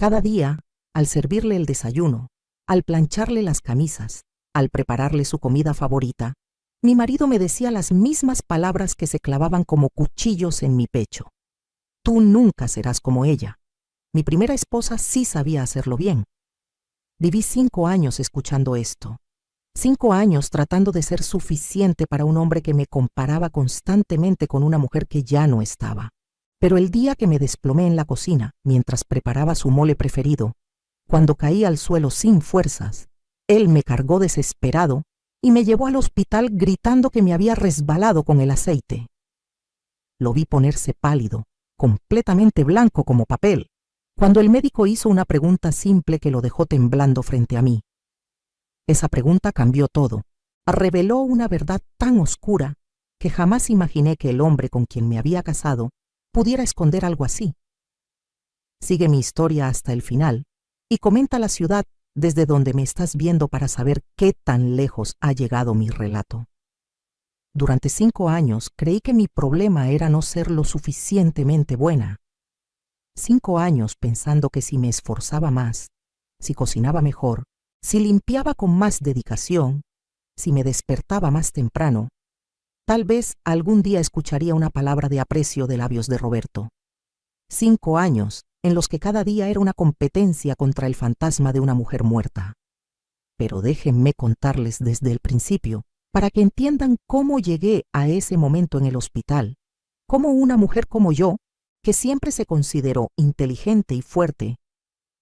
Cada día, al servirle el desayuno, al plancharle las camisas, al prepararle su comida favorita, mi marido me decía las mismas palabras que se clavaban como cuchillos en mi pecho. Tú nunca serás como ella. Mi primera esposa sí sabía hacerlo bien. Viví 5 años escuchando esto. 5 años tratando de ser suficiente para un hombre que me comparaba constantemente con una mujer que ya no estaba. Pero el día que me desplomé en la cocina, mientras preparaba su mole preferido, cuando caí al suelo sin fuerzas, él me cargó desesperado y me llevó al hospital gritando que me había resbalado con el aceite. Lo vi ponerse pálido, completamente blanco como papel, cuando el médico hizo una pregunta simple que lo dejó temblando frente a mí. Esa pregunta cambió todo. Reveló una verdad tan oscura que jamás imaginé que el hombre con quien me había casado pudiera esconder algo así. Sigue mi historia hasta el final y comenta la ciudad desde donde me estás viendo para saber qué tan lejos ha llegado mi relato. Durante 5 años creí que mi problema era no ser lo suficientemente buena. 5 años pensando que si me esforzaba más, si cocinaba mejor, si limpiaba con más dedicación, si me despertaba más temprano, tal vez algún día escucharía una palabra de aprecio de labios de Roberto. 5 años en los que cada día era una competencia contra el fantasma de una mujer muerta. Pero déjenme contarles desde el principio, para que entiendan cómo llegué a ese momento en el hospital, cómo una mujer como yo, que siempre se consideró inteligente y fuerte,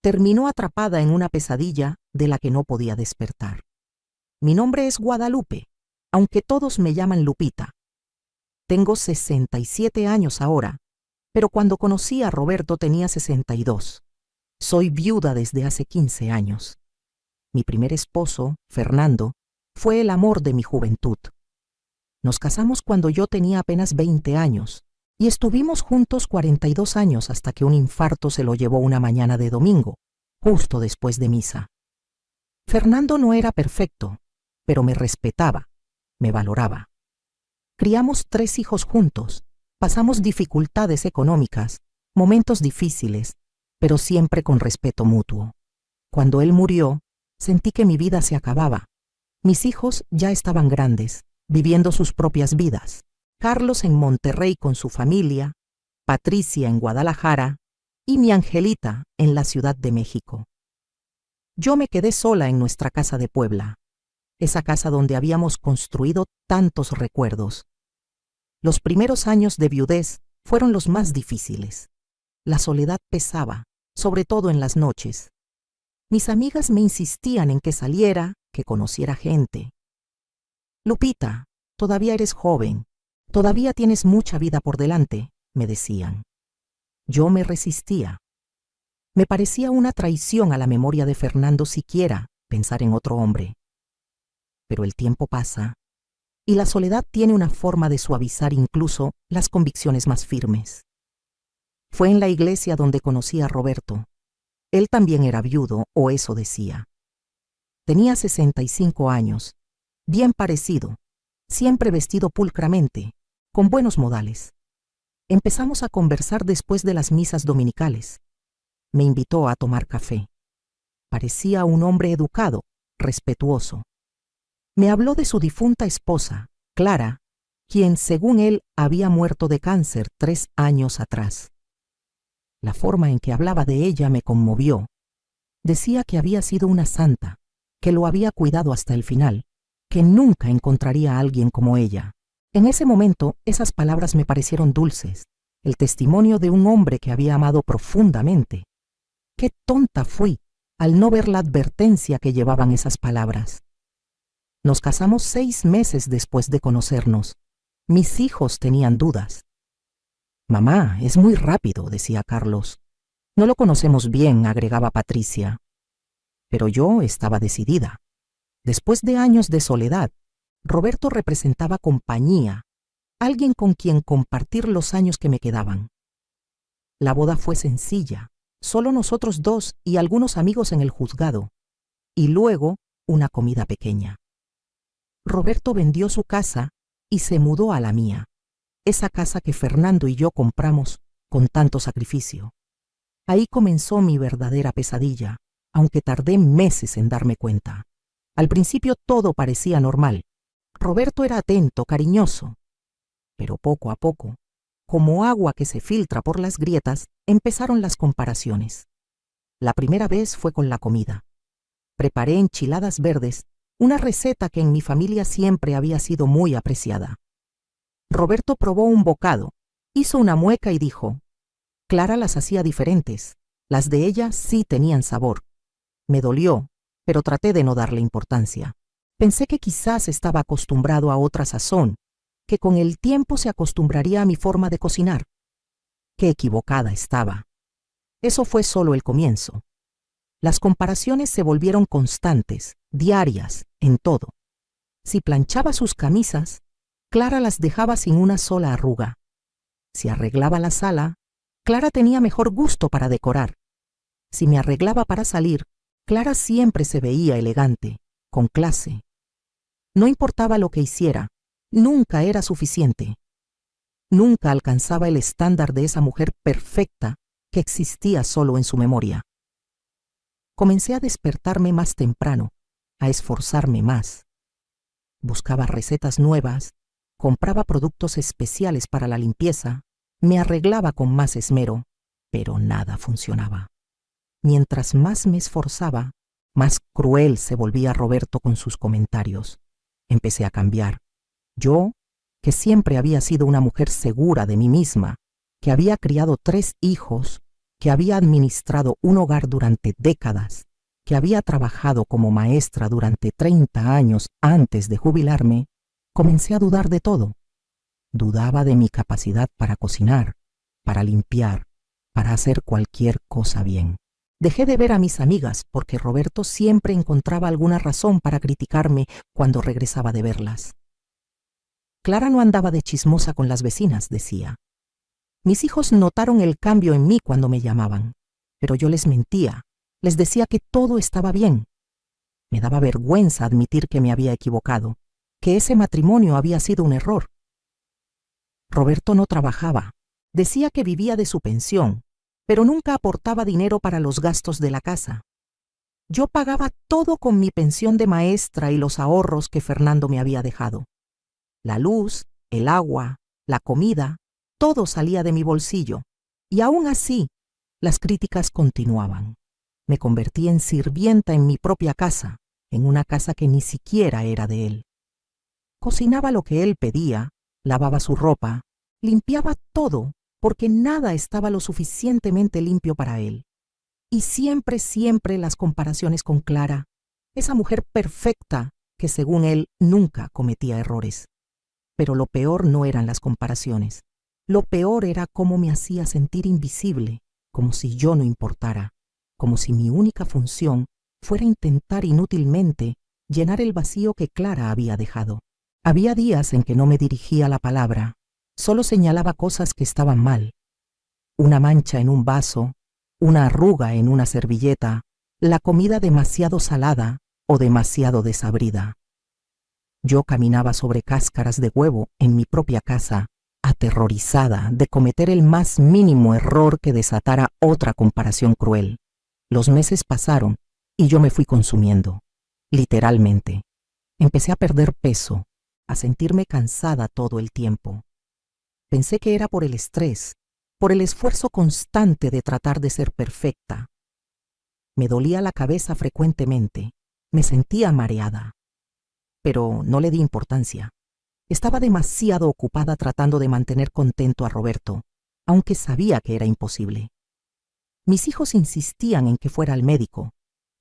terminó atrapada en una pesadilla de la que no podía despertar. Mi nombre es Guadalupe, aunque todos me llaman Lupita. Tengo 67 años ahora, pero cuando conocí a Roberto tenía 62. Soy viuda desde hace 15 años. Mi primer esposo, Fernando, fue el amor de mi juventud. Nos casamos cuando yo tenía apenas 20 años y estuvimos juntos 42 años hasta que un infarto se lo llevó una mañana de domingo, justo después de misa. Fernando no era perfecto, pero me respetaba, me valoraba. Criamos 3 hijos juntos, pasamos dificultades económicas, momentos difíciles, pero siempre con respeto mutuo. Cuando él murió, sentí que mi vida se acababa. Mis hijos ya estaban grandes, viviendo sus propias vidas. Carlos en Monterrey con su familia, Patricia en Guadalajara y mi Angelita en la Ciudad de México. Yo me quedé sola en nuestra casa de Puebla, esa casa donde habíamos construido tantos recuerdos. Los primeros años de viudez fueron los más difíciles. La soledad pesaba, sobre todo en las noches. Mis amigas me insistían en que saliera, que conociera gente. Lupita, todavía eres joven, todavía tienes mucha vida por delante, me decían. Yo me resistía. Me parecía una traición a la memoria de Fernando siquiera pensar en otro hombre. Pero el tiempo pasa, y la soledad tiene una forma de suavizar incluso las convicciones más firmes. Fue en la iglesia donde conocí a Roberto. Él también era viudo, o eso decía. Tenía 65 años, bien parecido, siempre vestido pulcramente, con buenos modales. Empezamos a conversar después de las misas dominicales. Me invitó a tomar café. Parecía un hombre educado, respetuoso. Me habló de su difunta esposa, Clara, quien, según él, había muerto de cáncer 3 años atrás. La forma en que hablaba de ella me conmovió. Decía que había sido una santa, que lo había cuidado hasta el final, que nunca encontraría a alguien como ella. En ese momento, esas palabras me parecieron dulces, el testimonio de un hombre que había amado profundamente. Qué tonta fui al no ver la advertencia que llevaban esas palabras. Nos casamos 6 meses después de conocernos. Mis hijos tenían dudas. Mamá, es muy rápido, decía Carlos. No lo conocemos bien, agregaba Patricia. Pero yo estaba decidida. Después de años de soledad, Roberto representaba compañía, alguien con quien compartir los años que me quedaban. La boda fue sencilla, solo nosotros 2 y algunos amigos en el juzgado, y luego una comida pequeña. Roberto vendió su casa y se mudó a la mía, esa casa que Fernando y yo compramos con tanto sacrificio. Ahí comenzó mi verdadera pesadilla, aunque tardé meses en darme cuenta. Al principio todo parecía normal. Roberto era atento, cariñoso. Pero poco a poco, como agua que se filtra por las grietas, empezaron las comparaciones. La primera vez fue con la comida. Preparé enchiladas verdes, una receta que en mi familia siempre había sido muy apreciada. Roberto probó un bocado, hizo una mueca y dijo: Clara las hacía diferentes. Las de ella sí tenían sabor. Me dolió, pero traté de no darle importancia. Pensé que quizás estaba acostumbrado a otra sazón, que con el tiempo se acostumbraría a mi forma de cocinar. Qué equivocada estaba. Eso fue solo el comienzo. Las comparaciones se volvieron constantes, diarias, en todo. Si planchaba sus camisas, Clara las dejaba sin una sola arruga. Si arreglaba la sala, Clara tenía mejor gusto para decorar. Si me arreglaba para salir, Clara siempre se veía elegante, con clase. No importaba lo que hiciera, nunca era suficiente. Nunca alcanzaba el estándar de esa mujer perfecta que existía solo en su memoria. Comencé a despertarme más temprano, a esforzarme más. Buscaba recetas nuevas, compraba productos especiales para la limpieza, me arreglaba con más esmero, pero nada funcionaba. Mientras más me esforzaba, más cruel se volvía Roberto con sus comentarios. Empecé a cambiar. Yo, que siempre había sido una mujer segura de mí misma, que había criado 3 hijos, que había administrado un hogar durante décadas, que había trabajado como maestra durante 30 años antes de jubilarme, comencé a dudar de todo. Dudaba de mi capacidad para cocinar, para limpiar, para hacer cualquier cosa bien. Dejé de ver a mis amigas porque Roberto siempre encontraba alguna razón para criticarme cuando regresaba de verlas. Clara no andaba de chismosa con las vecinas, decía. Mis hijos notaron el cambio en mí cuando me llamaban, pero yo les mentía, les decía que todo estaba bien. Me daba vergüenza admitir que me había equivocado, que ese matrimonio había sido un error. Roberto no trabajaba, decía que vivía de su pensión, pero nunca aportaba dinero para los gastos de la casa. Yo pagaba todo con mi pensión de maestra y los ahorros que Fernando me había dejado. La luz, el agua, la comida, todo salía de mi bolsillo, y aún así, las críticas continuaban. Me convertí en sirvienta en mi propia casa, en una casa que ni siquiera era de él. Cocinaba lo que él pedía, lavaba su ropa, limpiaba todo, porque nada estaba lo suficientemente limpio para él. Y siempre las comparaciones con Clara, esa mujer perfecta que según él nunca cometía errores. Pero lo peor no eran las comparaciones. Lo peor era cómo me hacía sentir invisible, como si yo no importara, como si mi única función fuera intentar inútilmente llenar el vacío que Clara había dejado. Había días en que no me dirigía la palabra, solo señalaba cosas que estaban mal. Una mancha en un vaso, una arruga en una servilleta, la comida demasiado salada o demasiado desabrida. Yo caminaba sobre cáscaras de huevo en mi propia casa, aterrorizada de cometer el más mínimo error que desatara otra comparación cruel. Los meses pasaron y yo me fui consumiendo, literalmente. Empecé a perder peso, a sentirme cansada todo el tiempo. Pensé que era por el estrés, por el esfuerzo constante de tratar de ser perfecta. Me dolía la cabeza frecuentemente, me sentía mareada. Pero no le di importancia. Estaba demasiado ocupada tratando de mantener contento a Roberto, aunque sabía que era imposible. Mis hijos insistían en que fuera al médico,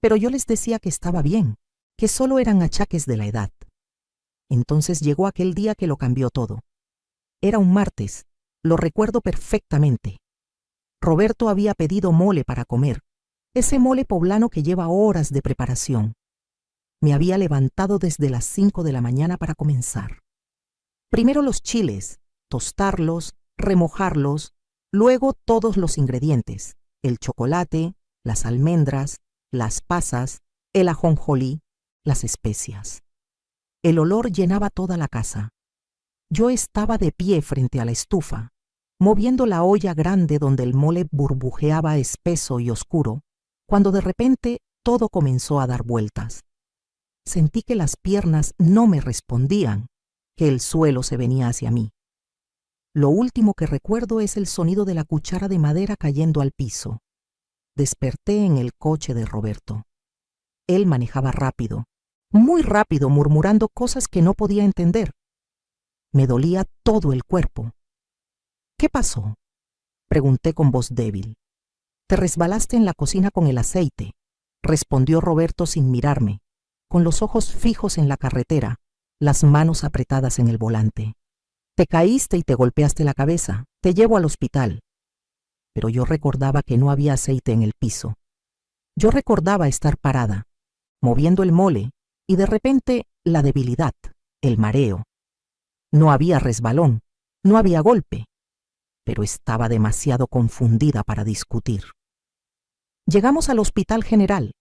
pero yo les decía que estaba bien, que solo eran achaques de la edad. Entonces llegó aquel día que lo cambió todo. Era un martes, lo recuerdo perfectamente. Roberto había pedido mole para comer, ese mole poblano que lleva horas de preparación. Me había levantado desde las 5 de la mañana para comenzar. Primero los chiles, tostarlos, remojarlos, luego todos los ingredientes, el chocolate, las almendras, las pasas, el ajonjolí, las especias. El olor llenaba toda la casa. Yo estaba de pie frente a la estufa, moviendo la olla grande donde el mole burbujeaba espeso y oscuro, cuando de repente todo comenzó a dar vueltas. Sentí que las piernas no me respondían, que el suelo se venía hacia mí. Lo último que recuerdo es el sonido de la cuchara de madera cayendo al piso. Desperté en el coche de Roberto. Él manejaba rápido, muy rápido, murmurando cosas que no podía entender. Me dolía todo el cuerpo. ¿Qué pasó?, pregunté con voz débil. Te resbalaste en la cocina con el aceite, respondió Roberto sin mirarme, con los ojos fijos en la carretera, las manos apretadas en el volante. Te caíste y te golpeaste la cabeza. Te llevo al hospital. Pero yo recordaba que no había aceite en el piso. Yo recordaba estar parada, moviendo el mole, y de repente la debilidad, el mareo. No había resbalón, no había golpe, pero estaba demasiado confundida para discutir. Llegamos al Hospital General.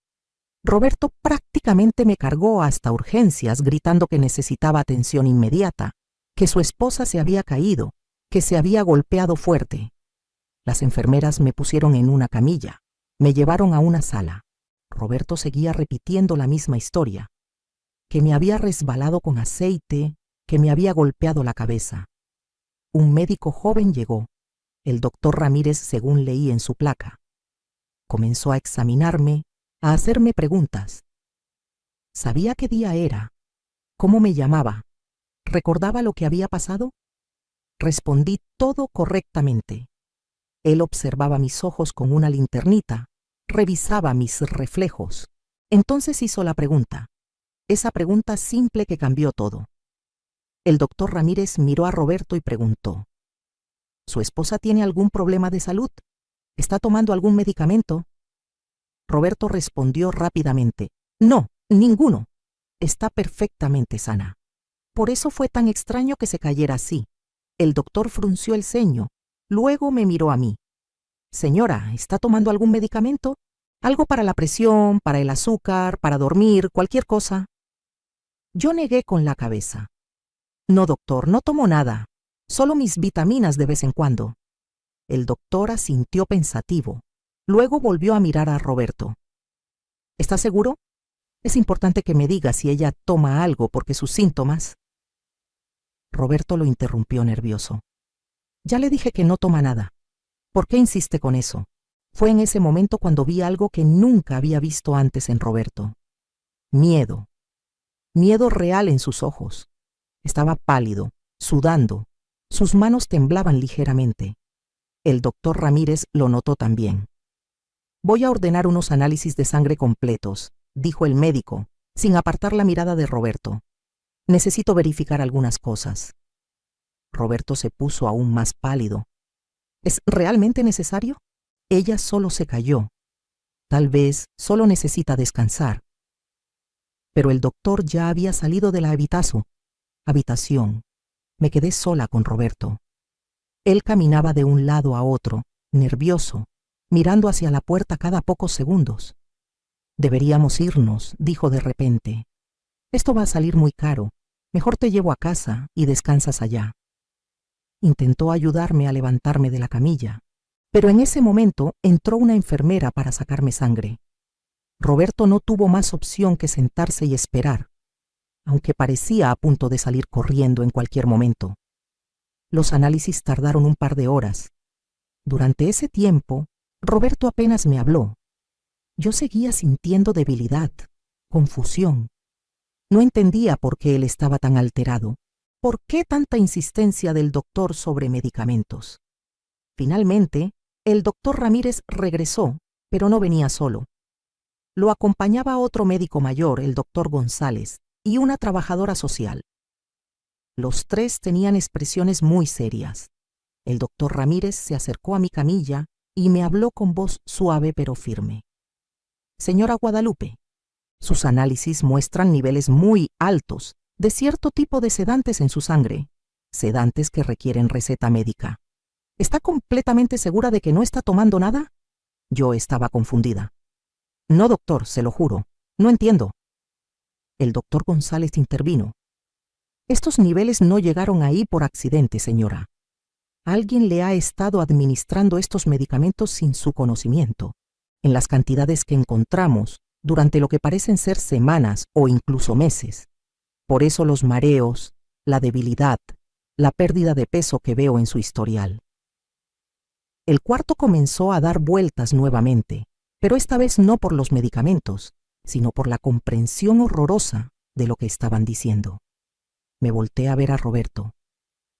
Roberto prácticamente me cargó hasta urgencias, gritando que necesitaba atención inmediata, que su esposa se había caído, que se había golpeado fuerte. Las enfermeras me pusieron en una camilla, me llevaron a una sala. Roberto seguía repitiendo la misma historia, que me había resbalado con aceite, que me había golpeado la cabeza. Un médico joven llegó, el doctor Ramírez, según leí en su placa. Comenzó a examinarme, a hacerme preguntas. Sabía qué día era, cómo me llamaba, recordaba lo que había pasado. Respondí todo correctamente. Él observaba mis ojos con una linternita, revisaba mis reflejos. Entonces hizo la pregunta, esa pregunta simple que cambió todo. El doctor Ramírez miró a Roberto y preguntó: ¿Su esposa tiene algún problema de salud? ¿Está tomando algún medicamento? Roberto respondió rápidamente: No, ninguno. Está perfectamente sana. Por eso fue tan extraño que se cayera así. El doctor frunció el ceño, luego me miró a mí. Señora, ¿está tomando algún medicamento? ¿Algo para la presión, para el azúcar, para dormir, cualquier cosa? Yo negué con la cabeza. No, doctor, no tomo nada. Solo mis vitaminas de vez en cuando. El doctor asintió pensativo. Luego volvió a mirar a Roberto. ¿Está seguro? Es importante que me diga si ella toma algo porque sus síntomas... Roberto lo interrumpió nervioso. Ya le dije que no toma nada. ¿Por qué insiste con eso? Fue en ese momento cuando vi algo que nunca había visto antes en Roberto. Miedo. Miedo real en sus ojos. Estaba pálido, sudando. Sus manos temblaban ligeramente. El doctor Ramírez lo notó también. Voy a ordenar unos análisis de sangre completos, dijo el médico, sin apartar la mirada de Roberto. Necesito verificar algunas cosas. Roberto se puso aún más pálido. ¿Es realmente necesario? Ella solo se cayó. Tal vez solo necesita descansar. Pero el doctor ya había salido de la habitación. Me quedé sola con Roberto. Él caminaba de un lado a otro, nervioso, mirando hacia la puerta cada pocos segundos. Deberíamos irnos, dijo de repente. Esto va a salir muy caro. Mejor te llevo a casa y descansas allá. Intentó ayudarme a levantarme de la camilla, pero en ese momento entró una enfermera para sacarme sangre. Roberto no tuvo más opción que sentarse y esperar, aunque parecía a punto de salir corriendo en cualquier momento. Los análisis tardaron un par de horas. Durante ese tiempo, Roberto apenas me habló. Yo seguía sintiendo debilidad, confusión. No entendía por qué él estaba tan alterado. ¿Por qué tanta insistencia del doctor sobre medicamentos? Finalmente, el doctor Ramírez regresó, pero no venía solo. Lo acompañaba otro médico mayor, el doctor González, y una trabajadora social. Los tres tenían expresiones muy serias. El doctor Ramírez se acercó a mi camilla y me habló con voz suave pero firme. Señora Guadalupe, sus análisis muestran niveles muy altos de cierto tipo de sedantes en su sangre, sedantes que requieren receta médica. ¿Está completamente segura de que no está tomando nada? Yo estaba confundida. No, doctor, se lo juro. No entiendo. El doctor González intervino. Estos niveles no llegaron ahí por accidente, señora. Alguien le ha estado administrando estos medicamentos sin su conocimiento, en las cantidades que encontramos durante lo que parecen ser semanas o incluso meses. Por eso los mareos, la debilidad, la pérdida de peso que veo en su historial. El cuarto comenzó a dar vueltas nuevamente, pero esta vez no por los medicamentos, sino por la comprensión horrorosa de lo que estaban diciendo. Me volteé a ver a Roberto.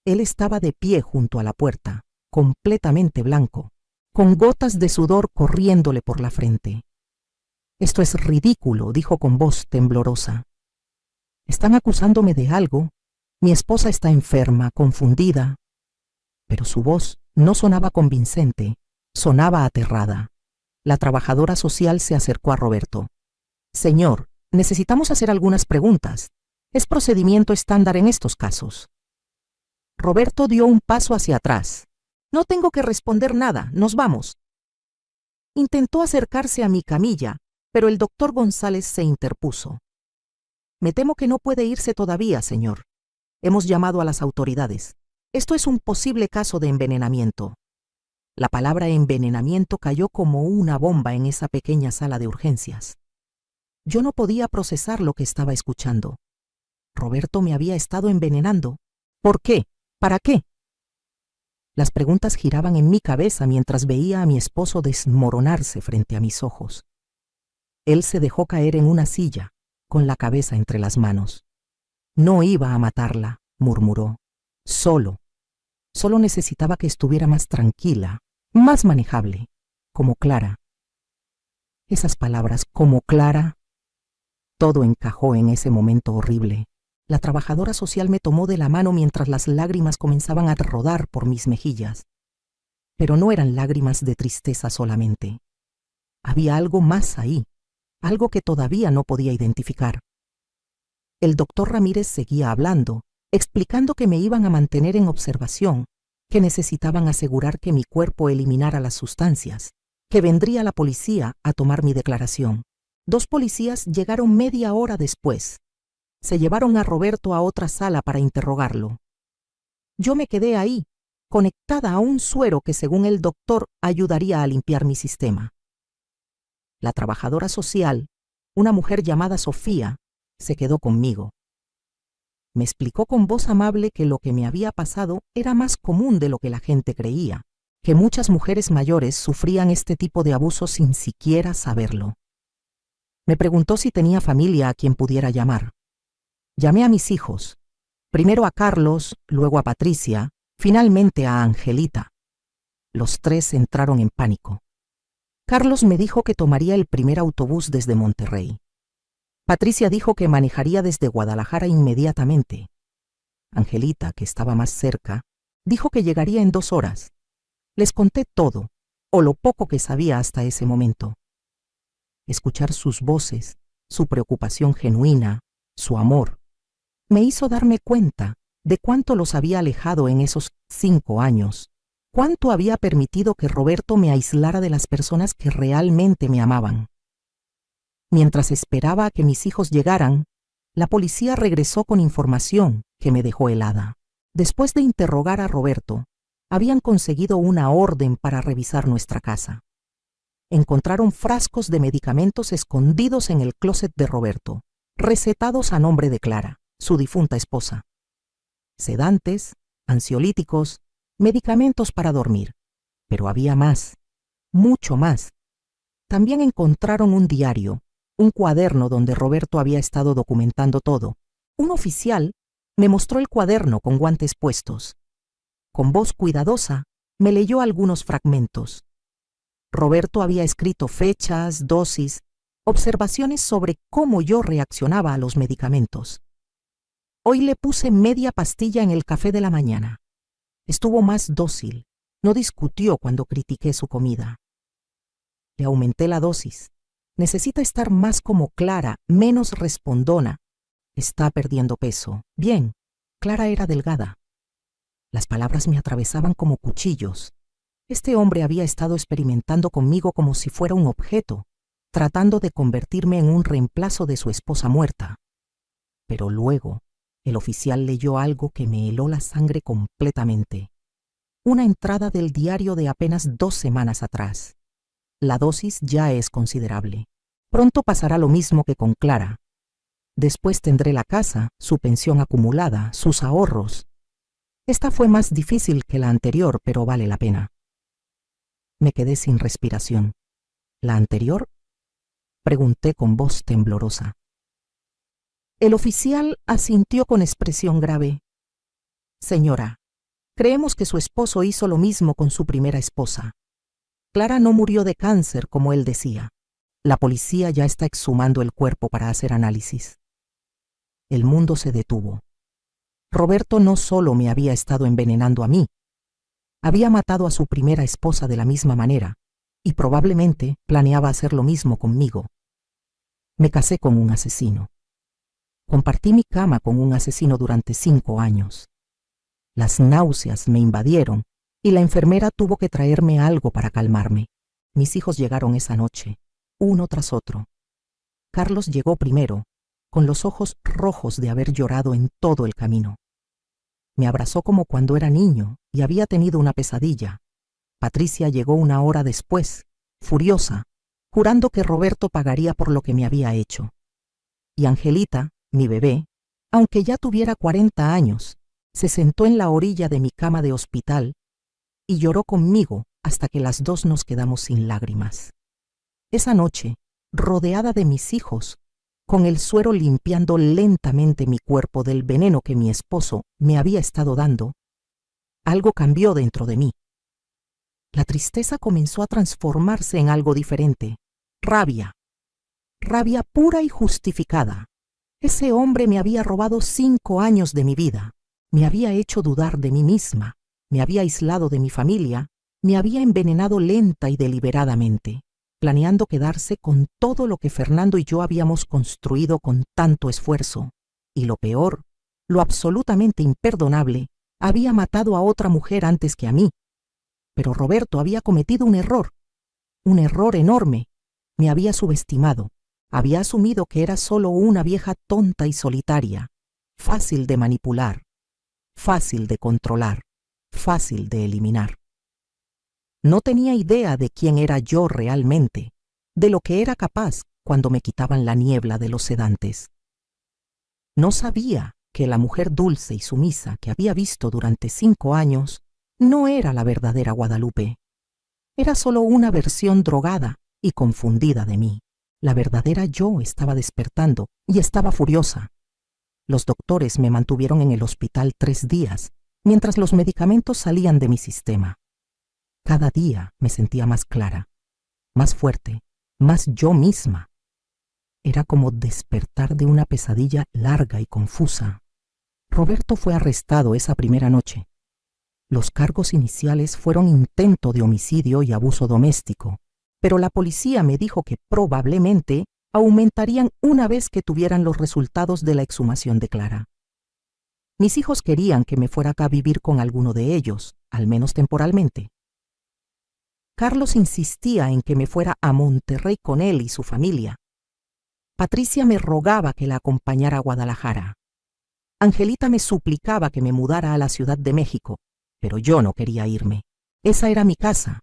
Él estaba de pie junto a la puerta, completamente blanco, con gotas de sudor corriéndole por la frente. «Esto es ridículo», dijo con voz temblorosa. «Están acusándome de algo. Mi esposa está enferma, confundida». Pero su voz no sonaba convincente, sonaba aterrada. La trabajadora social se acercó a Roberto. «Señor, necesitamos hacer algunas preguntas. Es procedimiento estándar en estos casos». Roberto dio un paso hacia atrás. «No tengo que responder nada, nos vamos». Intentó acercarse a mi camilla, pero el doctor González se interpuso. «Me temo que no puede irse todavía, señor. Hemos llamado a las autoridades. Esto es un posible caso de envenenamiento». La palabra envenenamiento cayó como una bomba en esa pequeña sala de urgencias. Yo no podía procesar lo que estaba escuchando. Roberto me había estado envenenando. ¿Por qué? ¿Para qué? Las preguntas giraban en mi cabeza mientras veía a mi esposo desmoronarse frente a mis ojos. Él se dejó caer en una silla, con la cabeza entre las manos. «No iba a matarla», murmuró. «Solo necesitaba que estuviera más tranquila, más manejable, como Clara». Esas palabras, como Clara, todo encajó en ese momento horrible. La trabajadora social me tomó de la mano mientras las lágrimas comenzaban a rodar por mis mejillas. Pero no eran lágrimas de tristeza solamente. Había algo más ahí, algo que todavía no podía identificar. El doctor Ramírez seguía hablando, explicando que me iban a mantener en observación, que necesitaban asegurar que mi cuerpo eliminara las sustancias, que vendría la policía a tomar mi declaración. 2 policías llegaron media hora después. Se llevaron a Roberto a otra sala para interrogarlo. Yo me quedé ahí, conectada a un suero que según el doctor ayudaría a limpiar mi sistema. La trabajadora social, una mujer llamada Sofía, se quedó conmigo. Me explicó con voz amable que lo que me había pasado era más común de lo que la gente creía, que muchas mujeres mayores sufrían este tipo de abusos sin siquiera saberlo. Me preguntó si tenía familia a quien pudiera llamar. Llamé a mis hijos, primero a Carlos, luego a Patricia, finalmente a Angelita. Los 3 entraron en pánico. Carlos me dijo que tomaría el primer autobús desde Monterrey. Patricia dijo que manejaría desde Guadalajara inmediatamente. Angelita, que estaba más cerca, dijo que llegaría en 2 horas. Les conté todo, o lo poco que sabía hasta ese momento. Escuchar sus voces, su preocupación genuina, su amor, me hizo darme cuenta de cuánto los había alejado en esos 5 años, cuánto había permitido que Roberto me aislara de las personas que realmente me amaban. Mientras esperaba a que mis hijos llegaran, la policía regresó con información que me dejó helada. Después de interrogar a Roberto, habían conseguido una orden para revisar nuestra casa. Encontraron frascos de medicamentos escondidos en el closet de Roberto, recetados a nombre de Clara, su difunta esposa. Sedantes, ansiolíticos, medicamentos para dormir. Pero había más, mucho más. También encontraron un diario, un cuaderno donde Roberto había estado documentando todo. Un oficial me mostró el cuaderno con guantes puestos. Con voz cuidadosa, me leyó algunos fragmentos. Roberto había escrito fechas, dosis, observaciones sobre cómo yo reaccionaba a los medicamentos. Hoy le puse media pastilla en el café de la mañana. Estuvo más dócil, no discutió cuando critiqué su comida. Le aumenté la dosis. Necesita estar más como Clara, menos respondona. Está perdiendo peso. Bien, Clara era delgada. Las palabras me atravesaban como cuchillos. Este hombre había estado experimentando conmigo como si fuera un objeto, tratando de convertirme en un reemplazo de su esposa muerta. Pero luego, el oficial leyó algo que me heló la sangre completamente. una entrada del diario de apenas 2 semanas atrás. La dosis ya es considerable. Pronto pasará lo mismo que con Clara. Después tendré la casa, su pensión acumulada, sus ahorros. Esta fue más difícil que la anterior, pero vale la pena. Me quedé sin respiración. ¿La anterior? Pregunté con voz temblorosa. El oficial asintió con expresión grave. Señora, creemos que su esposo hizo lo mismo con su primera esposa. Clara no murió de cáncer, como él decía. La policía ya está exhumando el cuerpo para hacer análisis. El mundo se detuvo. Roberto no solo me había estado envenenando a mí, había matado a su primera esposa de la misma manera y probablemente planeaba hacer lo mismo conmigo. Me casé con un asesino. Compartí mi cama con un asesino durante 5 años. Las náuseas me invadieron y la enfermera tuvo que traerme algo para calmarme. Mis hijos llegaron esa noche, uno tras otro. Carlos llegó primero, con los ojos rojos de haber llorado en todo el camino. Me abrazó como cuando era niño y había tenido una pesadilla. Patricia llegó 1 hora después, furiosa, jurando que Roberto pagaría por lo que me había hecho. Y Angelita, mi bebé, aunque ya tuviera 40 años, se sentó en la orilla de mi cama de hospital y lloró conmigo hasta que las dos nos quedamos sin lágrimas. Esa noche, rodeada de mis hijos, con el suero limpiando lentamente mi cuerpo del veneno que mi esposo me había estado dando, algo cambió dentro de mí. La tristeza comenzó a transformarse en algo diferente. Rabia. Rabia pura y justificada. Ese hombre me había robado 5 años de mi vida. Me había hecho dudar de mí misma. Me había aislado de mi familia. Me había envenenado lenta y deliberadamente, planeando quedarse con todo lo que Fernando y yo habíamos construido con tanto esfuerzo. Y lo peor, lo absolutamente imperdonable, había matado a otra mujer antes que a mí. Pero Roberto había cometido un error enorme. Me había subestimado. Había asumido que era solo una vieja tonta y solitaria, fácil de manipular, fácil de controlar, fácil de eliminar. No tenía idea de quién era yo realmente, de lo que era capaz cuando me quitaban la niebla de los sedantes. No sabía que la mujer dulce y sumisa que había visto durante 5 años no era la verdadera Guadalupe. Era solo una versión drogada y confundida de mí. La verdadera yo estaba despertando y estaba furiosa. Los doctores me mantuvieron en el hospital 3 días, mientras los medicamentos salían de mi sistema. Cada día me sentía más clara, más fuerte, más yo misma. Era como despertar de una pesadilla larga y confusa. Roberto fue arrestado esa primera noche. Los cargos iniciales fueron intento de homicidio y abuso doméstico, pero la policía me dijo que probablemente aumentarían una vez que tuvieran los resultados de la exhumación de Clara. Mis hijos querían que me fuera acá a vivir con alguno de ellos, al menos temporalmente. Carlos insistía en que me fuera a Monterrey con él y su familia. Patricia me rogaba que la acompañara a Guadalajara. Angelita me suplicaba que me mudara a la Ciudad de México, pero yo no quería irme. Esa era mi casa.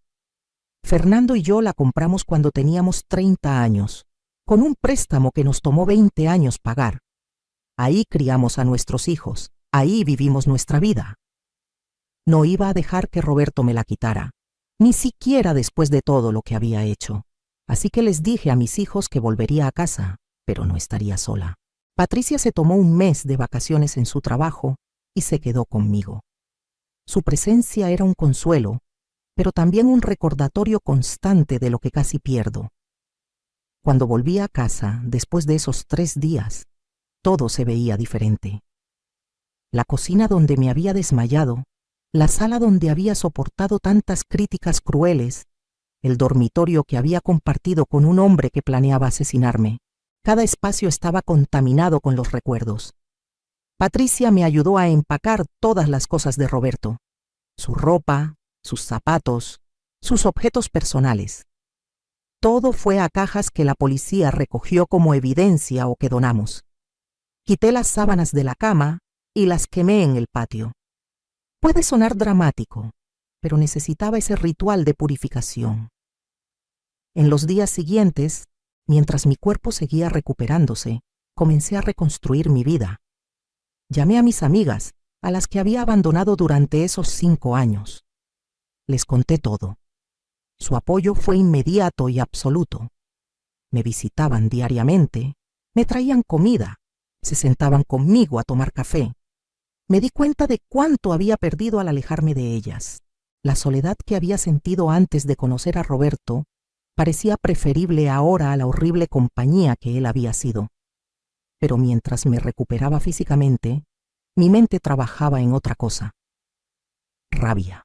Fernando y yo la compramos cuando teníamos 30 años, con un préstamo que nos tomó 20 años pagar. Ahí criamos a nuestros hijos, ahí vivimos nuestra vida. No iba a dejar que Roberto me la quitara, ni siquiera después de todo lo que había hecho. Así que les dije a mis hijos que volvería a casa, pero no estaría sola. Patricia se tomó un mes de vacaciones en su trabajo y se quedó conmigo. Su presencia era un consuelo, pero también un recordatorio constante de lo que casi pierdo. Cuando volví a casa, después de esos 3 días, todo se veía diferente. La cocina donde me había desmayado, la sala donde había soportado tantas críticas crueles, el dormitorio que había compartido con un hombre que planeaba asesinarme. Cada espacio estaba contaminado con los recuerdos. Patricia me ayudó a empacar todas las cosas de Roberto, su ropa, sus zapatos, sus objetos personales. Todo fue a cajas que la policía recogió como evidencia o que donamos. Quité las sábanas de la cama y las quemé en el patio. Puede sonar dramático, pero necesitaba ese ritual de purificación. En los días siguientes, mientras mi cuerpo seguía recuperándose, comencé a reconstruir mi vida. Llamé a mis amigas, a las que había abandonado durante esos 5 años. Les conté todo. Su apoyo fue inmediato y absoluto. Me visitaban diariamente, me traían comida, se sentaban conmigo a tomar café. Me di cuenta de cuánto había perdido al alejarme de ellas. La soledad que había sentido antes de conocer a Roberto parecía preferible ahora a la horrible compañía que él había sido. Pero mientras me recuperaba físicamente, mi mente trabajaba en otra cosa. Rabia.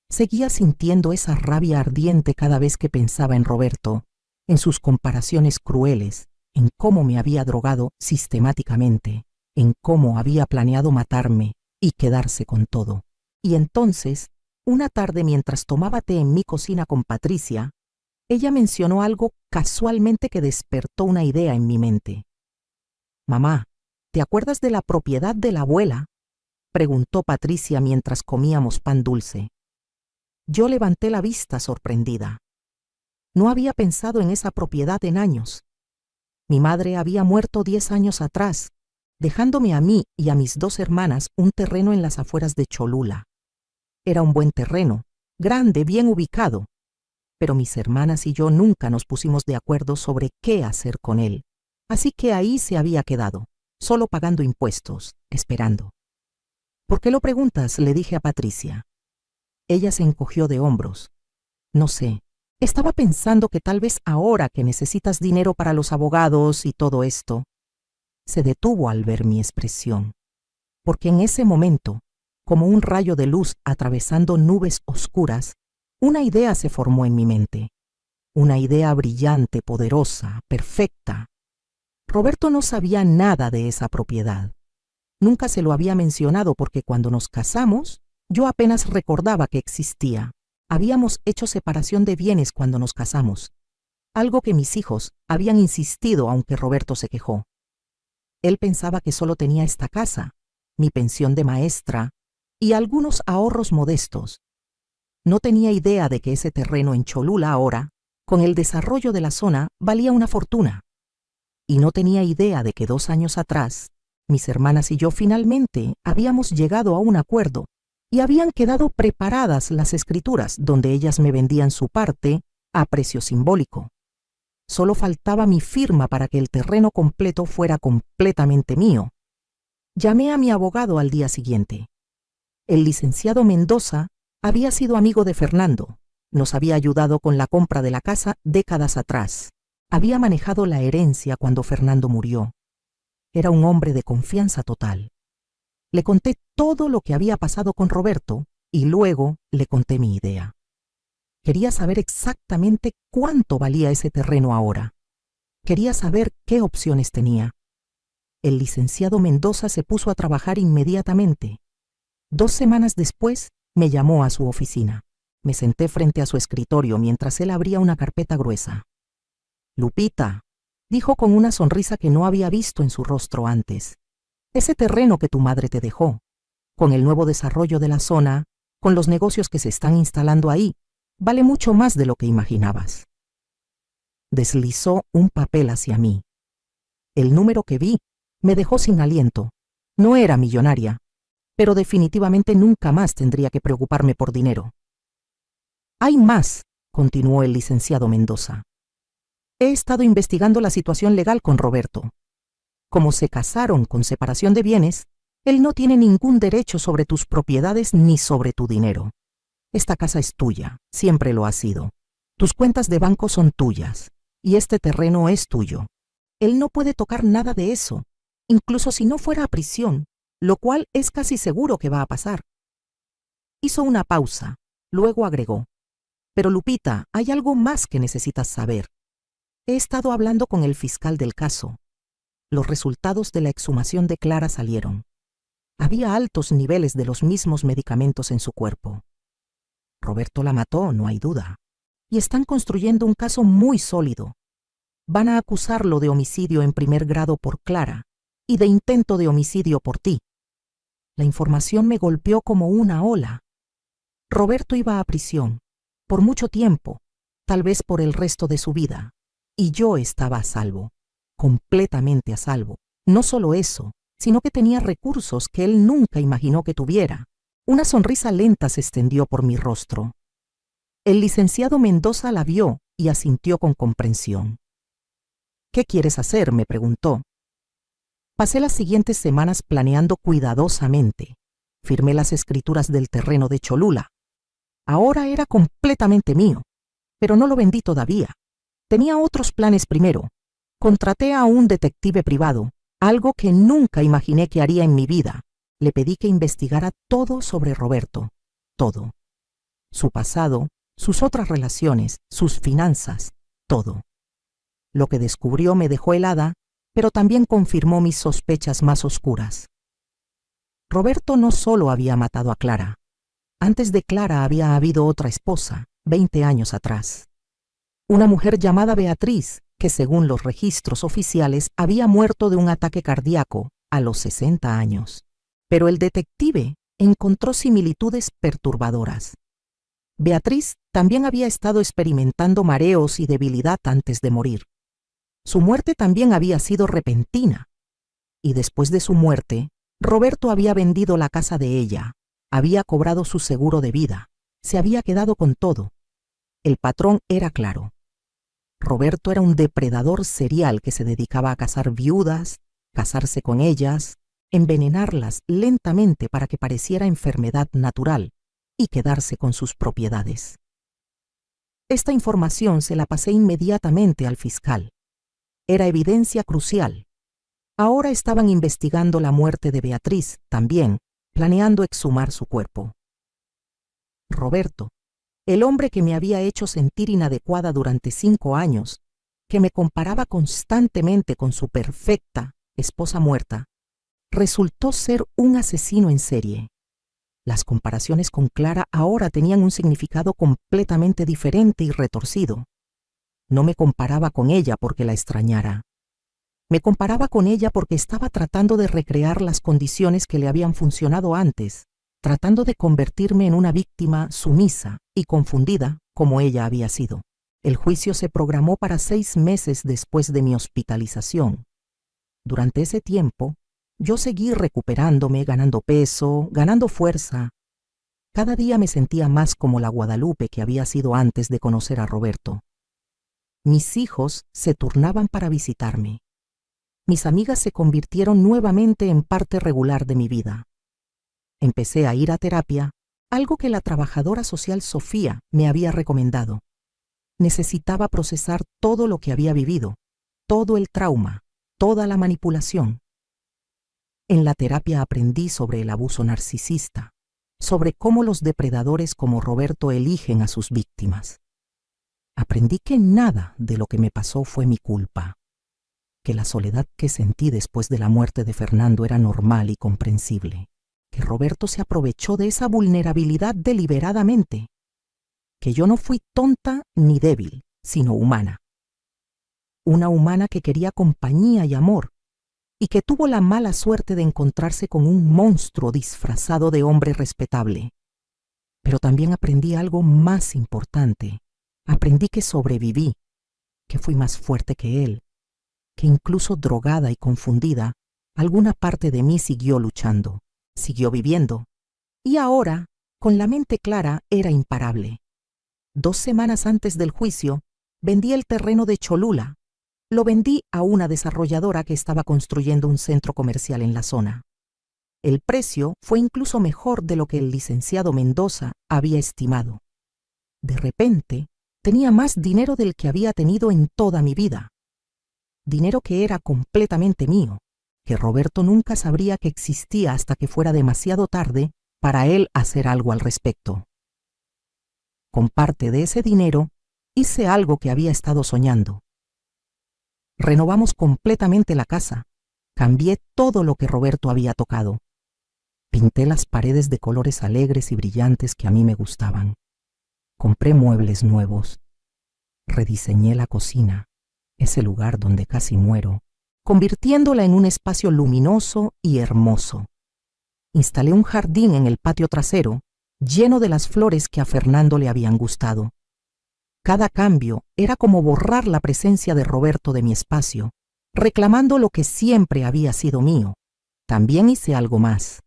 Seguía sintiendo esa rabia ardiente cada vez que pensaba en Roberto, en sus comparaciones crueles, en cómo me había drogado sistemáticamente, en cómo había planeado matarme y quedarse con todo. Y entonces, una tarde mientras tomaba té en mi cocina con Patricia, ella mencionó algo casualmente que despertó una idea en mi mente. «Mamá, ¿te acuerdas de la propiedad de la abuela?», preguntó Patricia mientras comíamos pan dulce. Yo levanté la vista sorprendida. No había pensado en esa propiedad en años. Mi madre había muerto 10 años atrás, dejándome a mí y a mis 2 hermanas un terreno en las afueras de Cholula. Era un buen terreno, grande, bien ubicado, pero mis hermanas y yo nunca nos pusimos de acuerdo sobre qué hacer con él. Así que ahí se había quedado, solo pagando impuestos, esperando. «¿Por qué lo preguntas?», le dije a Patricia. Ella se encogió de hombros. «No sé, estaba pensando que tal vez ahora que necesitas dinero para los abogados y todo esto». Se detuvo al ver mi expresión, porque en ese momento, como un rayo de luz atravesando nubes oscuras, una idea se formó en mi mente. Una idea brillante, poderosa, perfecta. Roberto no sabía nada de esa propiedad. Nunca se lo había mencionado porque cuando nos casamos, yo apenas recordaba que existía. Habíamos hecho separación de bienes cuando nos casamos, algo que mis hijos habían insistido aunque Roberto se quejó. Él pensaba que solo tenía esta casa, mi pensión de maestra y algunos ahorros modestos. No tenía idea de que ese terreno en Cholula ahora, con el desarrollo de la zona, valía una fortuna. Y no tenía idea de que 2 años atrás, mis hermanas y yo finalmente habíamos llegado a un acuerdo y habían quedado preparadas las escrituras donde ellas me vendían su parte a precio simbólico. Solo faltaba mi firma para que el terreno completo fuera completamente mío. Llamé a mi abogado al día siguiente. El licenciado Mendoza había sido amigo de Fernando, nos había ayudado con la compra de la casa décadas atrás. Había manejado la herencia cuando Fernando murió. Era un hombre de confianza total. Le conté todo lo que había pasado con Roberto y luego le conté mi idea. Quería saber exactamente cuánto valía ese terreno ahora. Quería saber qué opciones tenía. El licenciado Mendoza se puso a trabajar inmediatamente. 2 semanas después, me llamó a su oficina. Me senté frente a su escritorio mientras él abría una carpeta gruesa. «Lupita», dijo con una sonrisa que no había visto en su rostro antes, «ese terreno que tu madre te dejó, con el nuevo desarrollo de la zona, con los negocios que se están instalando ahí, vale mucho más de lo que imaginabas». Deslizó un papel hacia mí. El número que vi me dejó sin aliento. No era millonaria, pero definitivamente nunca más tendría que preocuparme por dinero. «Hay más», continuó el licenciado Mendoza. «He estado investigando la situación legal con Roberto. Como se casaron con separación de bienes, él no tiene ningún derecho sobre tus propiedades ni sobre tu dinero. Esta casa es tuya, siempre lo ha sido. Tus cuentas de banco son tuyas, y este terreno es tuyo. Él no puede tocar nada de eso, incluso si no fuera a prisión, lo cual es casi seguro que va a pasar». Hizo una pausa, luego agregó: «Pero Lupita, hay algo más que necesitas saber. He estado hablando con el fiscal del caso. Los resultados de la exhumación de Clara salieron. Había altos niveles de los mismos medicamentos en su cuerpo. Roberto la mató, no hay duda. Y están construyendo un caso muy sólido. Van a acusarlo de homicidio en primer grado por Clara y de intento de homicidio por ti». La información me golpeó como una ola. Roberto iba a prisión, por mucho tiempo, tal vez por el resto de su vida, y yo estaba a salvo, completamente a salvo. No solo eso, sino que tenía recursos que él nunca imaginó que tuviera. Una sonrisa lenta se extendió por mi rostro. El licenciado Mendoza la vio y asintió con comprensión. «¿Qué quieres hacer?», me preguntó. Pasé las siguientes semanas planeando cuidadosamente. Firmé las escrituras del terreno de Cholula. Ahora era completamente mío, pero no lo vendí todavía. Tenía otros planes primero. Contraté a un detective privado, algo que nunca imaginé que haría en mi vida. Le pedí que investigara todo sobre Roberto, todo. Su pasado, sus otras relaciones, sus finanzas, todo. Lo que descubrió me dejó helada, pero también confirmó mis sospechas más oscuras. Roberto no solo había matado a Clara. Antes de Clara había habido otra esposa, 20 años atrás. Una mujer llamada Beatriz, que según los registros oficiales había muerto de un ataque cardíaco a los 60 años. Pero el detective encontró similitudes perturbadoras. Beatriz también había estado experimentando mareos y debilidad antes de morir. Su muerte también había sido repentina. Y después de su muerte, Roberto había vendido la casa de ella, había cobrado su seguro de vida, se había quedado con todo. El patrón era claro. Roberto era un depredador serial que se dedicaba a cazar viudas, casarse con ellas, envenenarlas lentamente para que pareciera enfermedad natural y quedarse con sus propiedades. Esta información se la pasé inmediatamente al fiscal. Era evidencia crucial. Ahora estaban investigando la muerte de Beatriz también, planeando exhumar su cuerpo. Roberto, el hombre que me había hecho sentir inadecuada durante 5 años, que me comparaba constantemente con su perfecta esposa muerta, resultó ser un asesino en serie. Las comparaciones con Clara ahora tenían un significado completamente diferente y retorcido. No me comparaba con ella porque la extrañara. Me comparaba con ella porque estaba tratando de recrear las condiciones que le habían funcionado antes, tratando de convertirme en una víctima sumisa y confundida como ella había sido. El juicio se programó para 6 meses después de mi hospitalización. Durante ese tiempo, yo seguí recuperándome, ganando peso, ganando fuerza. Cada día me sentía más como la Guadalupe que había sido antes de conocer a Roberto. Mis hijos se turnaban para visitarme. Mis amigas se convirtieron nuevamente en parte regular de mi vida. Empecé a ir a terapia, algo que la trabajadora social Sofía me había recomendado. Necesitaba procesar todo lo que había vivido, todo el trauma, toda la manipulación. En la terapia aprendí sobre el abuso narcisista, sobre cómo los depredadores como Roberto eligen a sus víctimas. Aprendí que nada de lo que me pasó fue mi culpa, que la soledad que sentí después de la muerte de Fernando era normal y comprensible, que Roberto se aprovechó de esa vulnerabilidad deliberadamente, que yo no fui tonta ni débil, sino humana. Una humana que quería compañía y amor, y que tuvo la mala suerte de encontrarse con un monstruo disfrazado de hombre respetable. Pero también aprendí algo más importante. Aprendí que sobreviví, que fui más fuerte que él, que incluso drogada y confundida, alguna parte de mí siguió luchando, siguió viviendo, y ahora, con la mente clara, era imparable. 2 semanas antes del juicio, vendí el terreno de Cholula. Lo vendí a una desarrolladora que estaba construyendo un centro comercial en la zona. El precio fue incluso mejor de lo que el licenciado Mendoza había estimado. De repente, tenía más dinero del que había tenido en toda mi vida. Dinero que era completamente mío, que Roberto nunca sabría que existía hasta que fuera demasiado tarde para él hacer algo al respecto. Con parte de ese dinero, hice algo que había estado soñando. Renovamos completamente la casa. Cambié todo lo que Roberto había tocado. Pinté las paredes de colores alegres y brillantes que a mí me gustaban. Compré muebles nuevos. Rediseñé la cocina, ese lugar donde casi muero, convirtiéndola en un espacio luminoso y hermoso. Instalé un jardín en el patio trasero, lleno de las flores que a Fernando le habían gustado. Cada cambio era como borrar la presencia de Roberto de mi espacio, reclamando lo que siempre había sido mío. También hice algo más.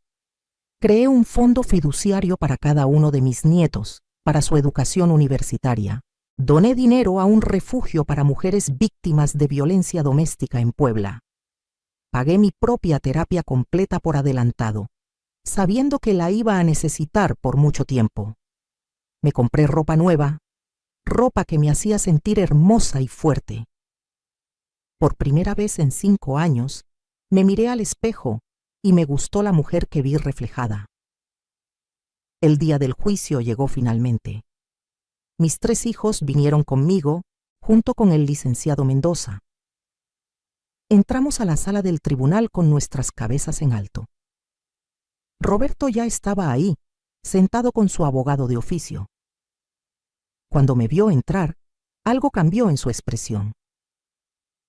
Creé un fondo fiduciario para cada uno de mis nietos, para su educación universitaria. Doné dinero a un refugio para mujeres víctimas de violencia doméstica en Puebla. Pagué mi propia terapia completa por adelantado, sabiendo que la iba a necesitar por mucho tiempo. Me compré ropa nueva, ropa que me hacía sentir hermosa y fuerte. Por primera vez en 5 años, me miré al espejo y me gustó la mujer que vi reflejada. El día del juicio llegó finalmente. Mis 3 hijos vinieron conmigo, junto con el licenciado Mendoza. Entramos a la sala del tribunal con nuestras cabezas en alto. Roberto ya estaba ahí, sentado con su abogado de oficio. Cuando me vio entrar, algo cambió en su expresión.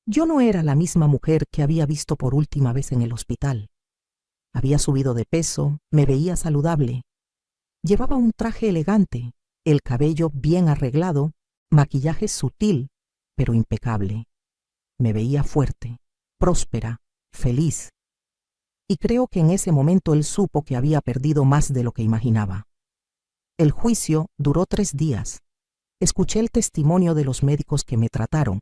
Yo no era la misma mujer que había visto por última vez en el hospital. Había subido de peso, me veía saludable. Llevaba un traje elegante, el cabello bien arreglado, maquillaje sutil, pero impecable. Me veía fuerte, próspera, feliz. Y creo que en ese momento él supo que había perdido más de lo que imaginaba. El juicio duró 3 días. Escuché el testimonio de los médicos que me trataron,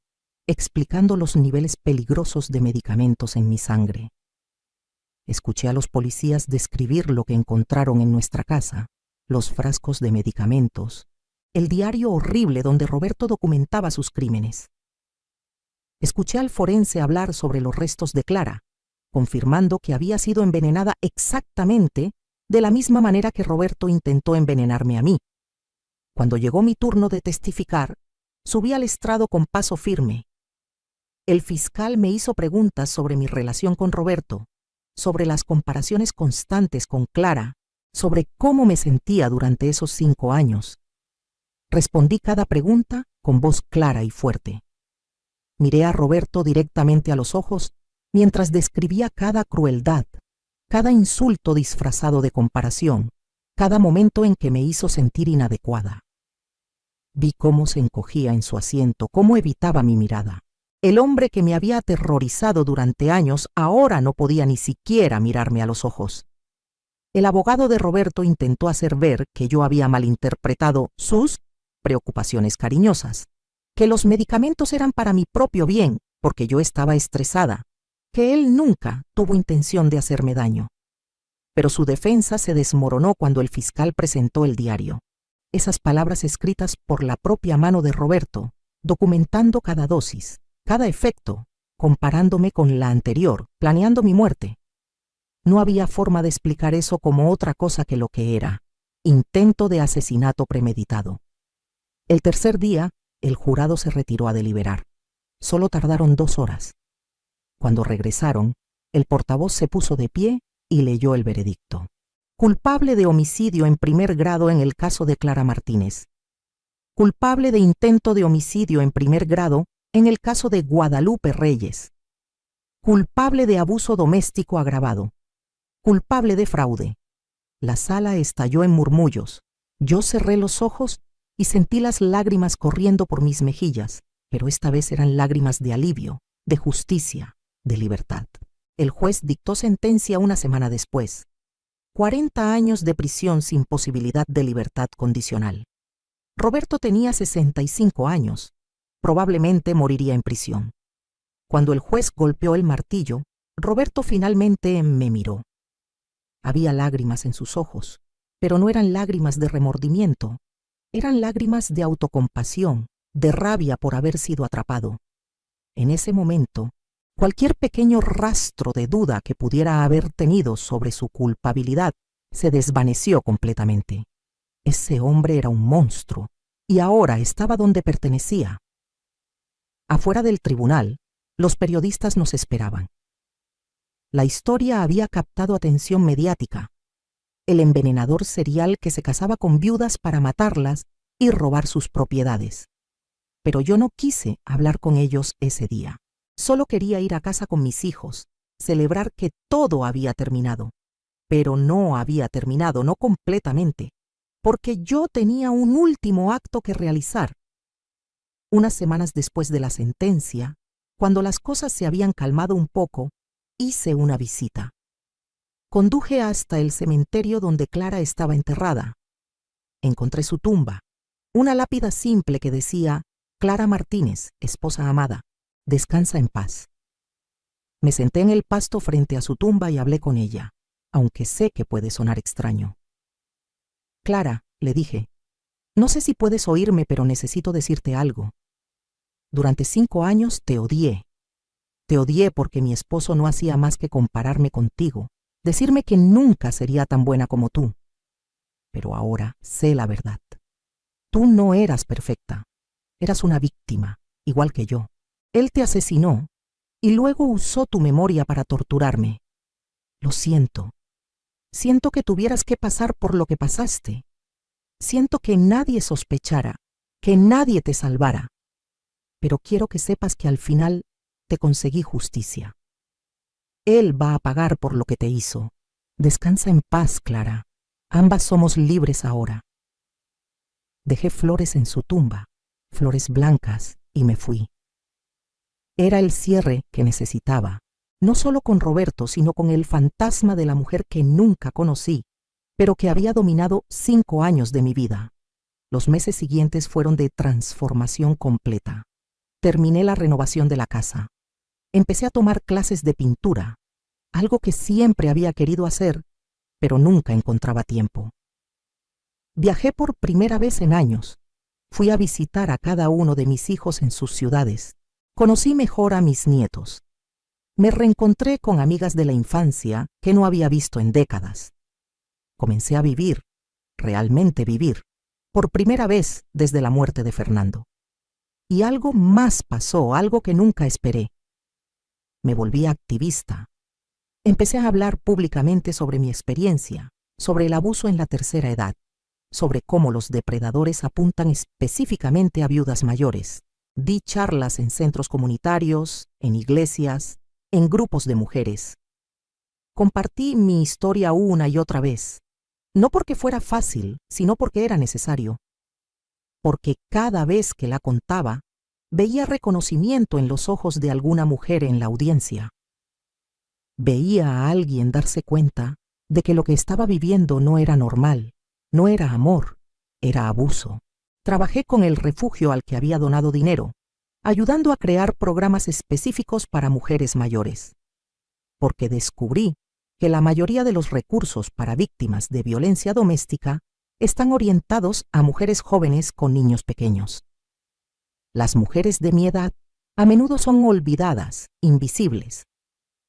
explicando los niveles peligrosos de medicamentos en mi sangre. Escuché a los policías describir lo que encontraron en nuestra casa, los frascos de medicamentos, el diario horrible donde Roberto documentaba sus crímenes. Escuché al forense hablar sobre los restos de Clara, confirmando que había sido envenenada exactamente de la misma manera que Roberto intentó envenenarme a mí. Cuando llegó mi turno de testificar, subí al estrado con paso firme. El fiscal me hizo preguntas sobre mi relación con Roberto, sobre las comparaciones constantes con Clara, sobre cómo me sentía durante esos 5 años. Respondí cada pregunta con voz clara y fuerte. Miré a Roberto directamente a los ojos mientras describía cada crueldad, cada insulto disfrazado de comparación, cada momento en que me hizo sentir inadecuada. Vi cómo se encogía en su asiento, cómo evitaba mi mirada. El hombre que me había aterrorizado durante años ahora no podía ni siquiera mirarme a los ojos. El abogado de Roberto intentó hacer ver que yo había malinterpretado sus preocupaciones cariñosas, que los medicamentos eran para mi propio bien, porque yo estaba estresada, que él nunca tuvo intención de hacerme daño. Pero su defensa se desmoronó cuando el fiscal presentó el diario. Esas palabras escritas por la propia mano de Roberto, documentando cada dosis, cada efecto, comparándome con la anterior, planeando mi muerte. No había forma de explicar eso como otra cosa que lo que era: intento de asesinato premeditado. El tercer día, el jurado se retiró a deliberar. Solo tardaron 2 horas. Cuando regresaron, el portavoz se puso de pie y leyó el veredicto. Culpable de homicidio en primer grado en el caso de Clara Martínez. Culpable de intento de homicidio en primer grado en el caso de Guadalupe Reyes. Culpable de abuso doméstico agravado. Culpable de fraude. La sala estalló en murmullos. Yo cerré los ojos y sentí las lágrimas corriendo por mis mejillas, pero esta vez eran lágrimas de alivio, de justicia, de libertad. El juez dictó sentencia una semana después. 40 años de prisión sin posibilidad de libertad condicional. Roberto tenía 65 años. Probablemente moriría en prisión. Cuando el juez golpeó el martillo, Roberto finalmente me miró. Había lágrimas en sus ojos, pero no eran lágrimas de remordimiento. Eran lágrimas de autocompasión, de rabia por haber sido atrapado. En ese momento, cualquier pequeño rastro de duda que pudiera haber tenido sobre su culpabilidad se desvaneció completamente. Ese hombre era un monstruo y ahora estaba donde pertenecía. Afuera del tribunal, los periodistas nos esperaban. La historia había captado atención mediática. El envenenador serial que se casaba con viudas para matarlas y robar sus propiedades. Pero yo no quise hablar con ellos ese día. Solo quería ir a casa con mis hijos, celebrar que todo había terminado. Pero no había terminado, no completamente. porque yo tenía un último acto que realizar. Unas semanas después de la sentencia, cuando las cosas se habían calmado un poco, hice una visita. Conduje hasta el cementerio donde Clara estaba enterrada. Encontré su tumba, una lápida simple que decía: Clara Martínez, esposa amada, descansa en paz. Me senté en el pasto frente a su tumba y hablé con ella, aunque sé que puede sonar extraño. Clara, le dije, no sé si puedes oírme, pero necesito decirte algo. Durante 5 años te odié. Te odié porque mi esposo no hacía más que compararme contigo, decirme que nunca sería tan buena como tú. Pero ahora sé la verdad. Tú no eras perfecta. Eras una víctima, igual que yo. Él te asesinó y luego usó tu memoria para torturarme. Lo siento. Siento que tuvieras que pasar por lo que pasaste. Siento que nadie sospechara, que nadie te salvara. Pero quiero que sepas que al final te conseguí justicia. Él va a pagar por lo que te hizo. Descansa en paz, Clara. Ambas somos libres ahora. Dejé flores en su tumba, flores blancas, y me fui. Era el cierre que necesitaba, no solo con Roberto, sino con el fantasma de la mujer que nunca conocí, pero que había dominado 5 años de mi vida. Los meses siguientes fueron de transformación completa. Terminé la renovación de la casa. Empecé a tomar clases de pintura, algo que siempre había querido hacer, pero nunca encontraba tiempo. Viajé por primera vez en años. Fui a visitar a cada uno de mis hijos en sus ciudades. Conocí mejor a mis nietos. Me reencontré con amigas de la infancia que no había visto en décadas. Comencé a vivir, realmente vivir, por primera vez desde la muerte de Fernando. Y algo más pasó, algo que nunca esperé. Me volví activista. Empecé a hablar públicamente sobre mi experiencia, sobre el abuso en la tercera edad, sobre cómo los depredadores apuntan específicamente a viudas mayores. Di charlas en centros comunitarios, en iglesias, en grupos de mujeres. Compartí mi historia una y otra vez, no porque fuera fácil, sino porque era necesario. Porque cada vez que la contaba, veía reconocimiento en los ojos de alguna mujer en la audiencia. Veía a alguien darse cuenta de que lo que estaba viviendo no era normal, no era amor, era abuso. Trabajé con el refugio al que había donado dinero, ayudando a crear programas específicos para mujeres mayores. Porque descubrí que la mayoría de los recursos para víctimas de violencia doméstica están orientados a mujeres jóvenes con niños pequeños. Las mujeres de mi edad a menudo son olvidadas, invisibles.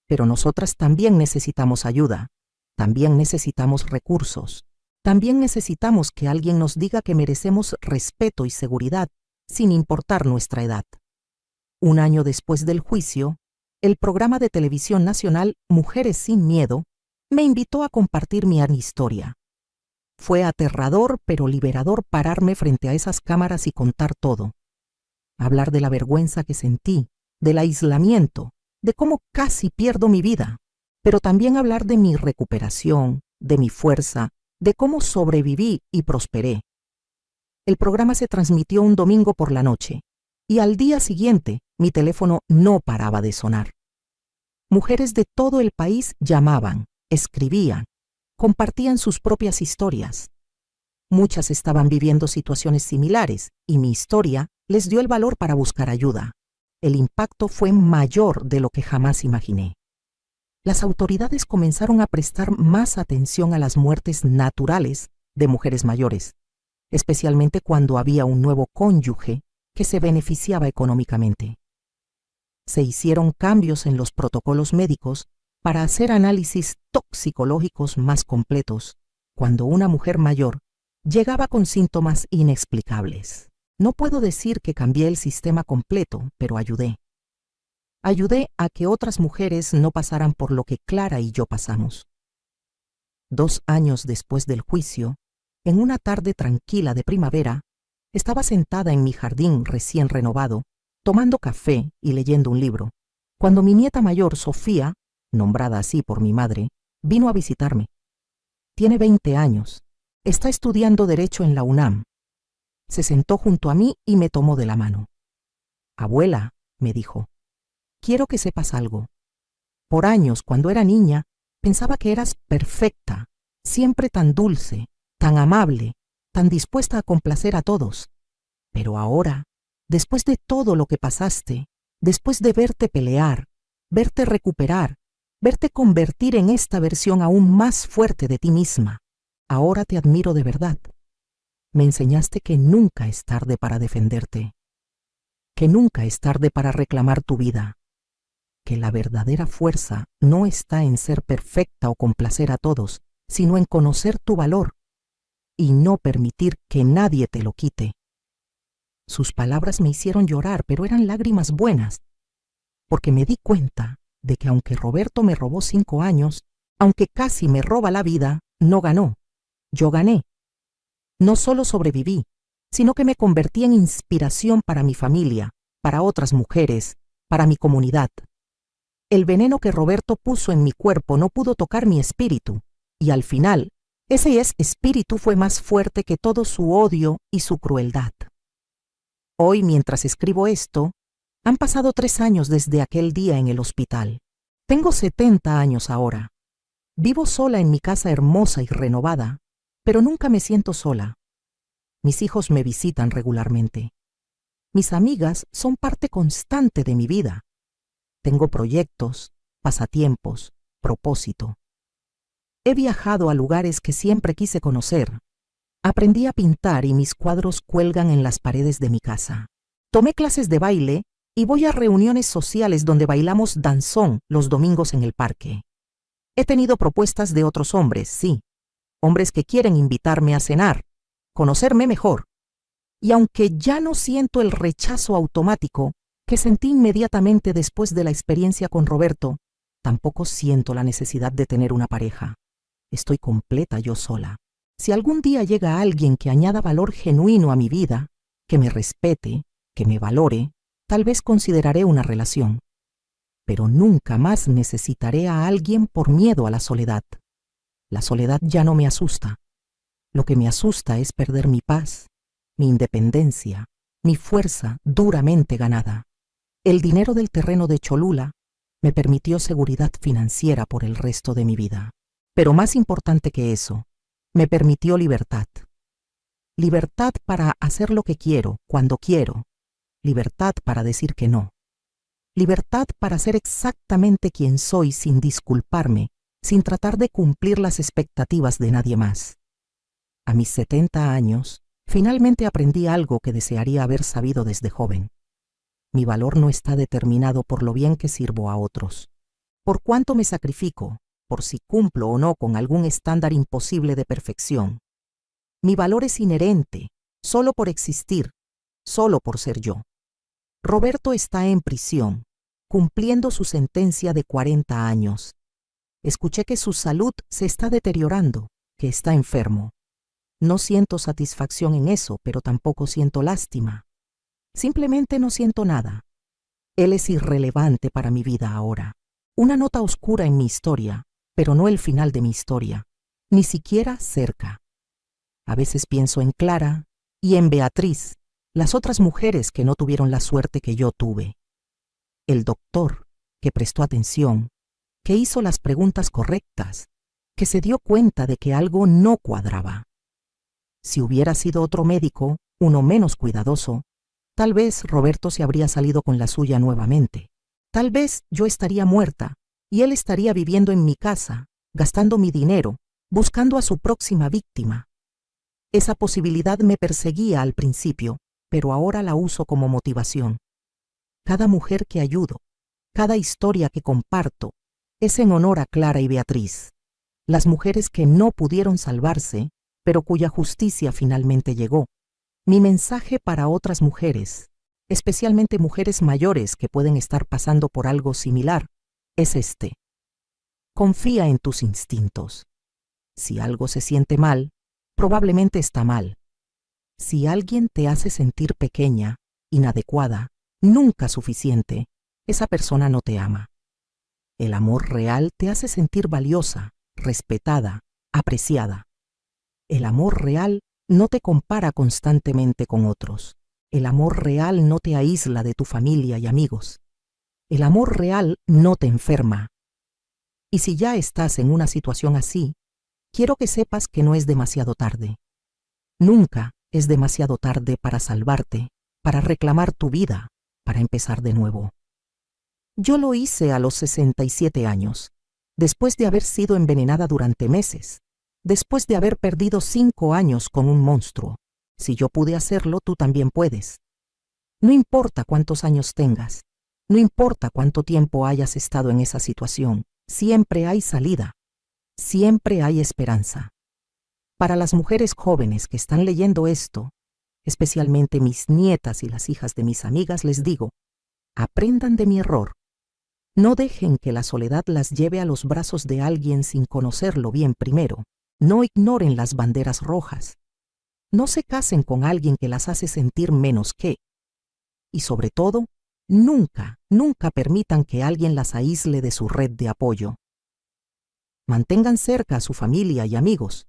Pero nosotras también necesitamos ayuda, también necesitamos recursos, también necesitamos que alguien nos diga que merecemos respeto y seguridad, sin importar nuestra edad. 1 año después del juicio, el programa de televisión nacional Mujeres sin Miedo me invitó a compartir mi historia. Fue aterrador pero liberador pararme frente a esas cámaras y contar todo. Hablar de la vergüenza que sentí, del aislamiento, de cómo casi pierdo mi vida, pero también hablar de mi recuperación, de mi fuerza, de cómo sobreviví y prosperé. El programa se transmitió un domingo por la noche, y al día siguiente mi teléfono no paraba de sonar. Mujeres de todo el país llamaban, escribían, compartían sus propias historias. Muchas estaban viviendo situaciones similares, y mi historia les dio el valor para buscar ayuda. El impacto fue mayor de lo que jamás imaginé. Las autoridades comenzaron a prestar más atención a las muertes naturales de mujeres mayores, especialmente cuando había un nuevo cónyuge que se beneficiaba económicamente. Se hicieron cambios en los protocolos médicos para hacer análisis toxicológicos más completos cuando una mujer mayor llegaba con síntomas inexplicables. No puedo decir que cambié el sistema completo, pero ayudé. Ayudé a que otras mujeres no pasaran por lo que Clara y yo pasamos. 2 años después del juicio, en una tarde tranquila de primavera, estaba sentada en mi jardín recién renovado, tomando café y leyendo un libro, cuando mi nieta mayor, Sofía, nombrada así por mi madre, vino a visitarme. Tiene 20 años, Está estudiando Derecho en la UNAM. Se sentó junto a mí y me tomó de la mano. Abuela, me dijo, quiero que sepas algo. Por años, cuando era niña, pensaba que eras perfecta, siempre tan dulce, tan amable, tan dispuesta a complacer a todos. Pero ahora, después de todo lo que pasaste, después de verte pelear, verte recuperar, verte convertir en esta versión aún más fuerte de ti misma, ahora te admiro de verdad. Me enseñaste que nunca es tarde para defenderte, que nunca es tarde para reclamar tu vida, que la verdadera fuerza no está en ser perfecta o complacer a todos, sino en conocer tu valor y no permitir que nadie te lo quite. Sus palabras me hicieron llorar, pero eran lágrimas buenas, porque me di cuenta de que aunque Roberto me robó 5 años, aunque casi me roba la vida, no ganó. Yo gané. No solo sobreviví, sino que me convertí en inspiración para mi familia, para otras mujeres, para mi comunidad. El veneno que Roberto puso en mi cuerpo no pudo tocar mi espíritu, y al final, ese espíritu fue más fuerte que todo su odio y su crueldad. Hoy, mientras escribo esto, han pasado 3 años desde aquel día en el hospital. Tengo 70 años ahora. Vivo sola en mi casa hermosa y renovada, pero nunca me siento sola. Mis hijos me visitan regularmente. Mis amigas son parte constante de mi vida. Tengo proyectos, pasatiempos, propósito. He viajado a lugares que siempre quise conocer. Aprendí a pintar y mis cuadros cuelgan en las paredes de mi casa. Tomé clases de baile y voy a reuniones sociales donde bailamos danzón los domingos en el parque. He tenido propuestas de otros hombres, sí, hombres que quieren invitarme a cenar, conocerme mejor. Y aunque ya no siento el rechazo automático que sentí inmediatamente después de la experiencia con Roberto, tampoco siento la necesidad de tener una pareja. Estoy completa yo sola. Si algún día llega alguien que añada valor genuino a mi vida, que me respete, que me valore, tal vez consideraré una relación. Pero nunca más necesitaré a alguien por miedo a la soledad. La soledad ya no me asusta. Lo que me asusta es perder mi paz, mi independencia, mi fuerza duramente ganada. El dinero del terreno de Cholula me permitió seguridad financiera por el resto de mi vida. Pero más importante que eso, me permitió libertad. Libertad para hacer lo que quiero, cuando quiero. Libertad para decir que no. Libertad para ser exactamente quien soy sin disculparme, sin tratar de cumplir las expectativas de nadie más. A mis 70 años, finalmente aprendí algo que desearía haber sabido desde joven. Mi valor no está determinado por lo bien que sirvo a otros, por cuánto me sacrifico, por si cumplo o no con algún estándar imposible de perfección. Mi valor es inherente, solo por existir, solo por ser yo. Roberto está en prisión, cumpliendo su sentencia de 40 años. Escuché que su salud se está deteriorando, que está enfermo. No siento satisfacción en eso, pero tampoco siento lástima. Simplemente no siento nada. Él es irrelevante para mi vida ahora. Una nota oscura en mi historia, pero no el final de mi historia, ni siquiera cerca. A veces pienso en Clara y en Beatriz, las otras mujeres que no tuvieron la suerte que yo tuve. El doctor, que prestó atención, que hizo las preguntas correctas, que se dio cuenta de que algo no cuadraba. Si hubiera sido otro médico, uno menos cuidadoso, tal vez Roberto se habría salido con la suya nuevamente. Tal vez yo estaría muerta y él estaría viviendo en mi casa, gastando mi dinero, buscando a su próxima víctima. Esa posibilidad me perseguía al principio, pero ahora la uso como motivación. Cada mujer que ayudo, cada historia que comparto, es en honor a Clara y Beatriz, las mujeres que no pudieron salvarse, pero cuya justicia finalmente llegó. Mi mensaje para otras mujeres, especialmente mujeres mayores que pueden estar pasando por algo similar, es este. Confía en tus instintos. Si algo se siente mal, probablemente está mal. Si alguien te hace sentir pequeña, inadecuada, nunca suficiente, esa persona no te ama. El amor real te hace sentir valiosa, respetada, apreciada. El amor real no te compara constantemente con otros. El amor real no te aísla de tu familia y amigos. El amor real no te enferma. Y si ya estás en una situación así, quiero que sepas que no es demasiado tarde. Nunca es demasiado tarde para salvarte, para reclamar tu vida, para empezar de nuevo. Yo lo hice a los 67 años, después de haber sido envenenada durante meses, después de haber perdido 5 años con un monstruo. Si yo pude hacerlo, tú también puedes. No importa cuántos años tengas, no importa cuánto tiempo hayas estado en esa situación, siempre hay salida, siempre hay esperanza. Para las mujeres jóvenes que están leyendo esto, especialmente mis nietas y las hijas de mis amigas, les digo, aprendan de mi error. No dejen que la soledad las lleve a los brazos de alguien sin conocerlo bien primero. No ignoren las banderas rojas. No se casen con alguien que las hace sentir menos que. Y sobre todo, nunca, nunca permitan que alguien las aísle de su red de apoyo. Mantengan cerca a su familia y amigos.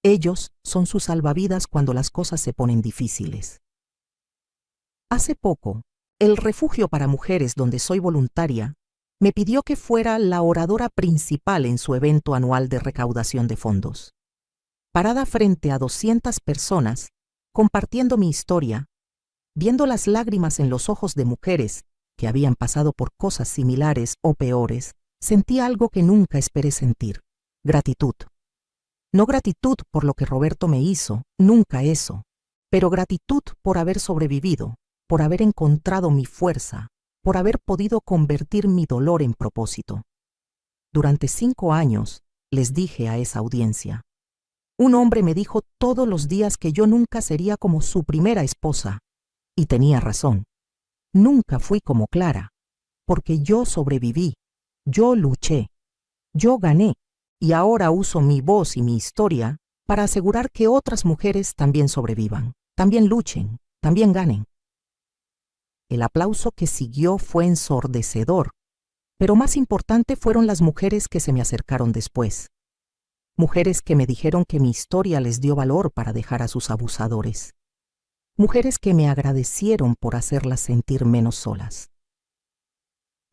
Ellos son sus salvavidas cuando las cosas se ponen difíciles. Hace poco, el refugio para mujeres donde soy voluntaria me pidió que fuera la oradora principal en su evento anual de recaudación de fondos. Parada frente a 200 personas, compartiendo mi historia, viendo las lágrimas en los ojos de mujeres que habían pasado por cosas similares o peores, sentí algo que nunca esperé sentir: gratitud. No gratitud por lo que Roberto me hizo, nunca eso, pero gratitud por haber sobrevivido, por haber encontrado mi fuerza, por haber podido convertir mi dolor en propósito. Durante 5 años, les dije a esa audiencia, un hombre me dijo todos los días que yo nunca sería como su primera esposa, y tenía razón. Nunca fui como Clara, porque yo sobreviví, yo luché, yo gané, y ahora uso mi voz y mi historia para asegurar que otras mujeres también sobrevivan, también luchen, también ganen. El aplauso que siguió fue ensordecedor, pero más importante fueron las mujeres que se me acercaron después. Mujeres que me dijeron que mi historia les dio valor para dejar a sus abusadores. Mujeres que me agradecieron por hacerlas sentir menos solas.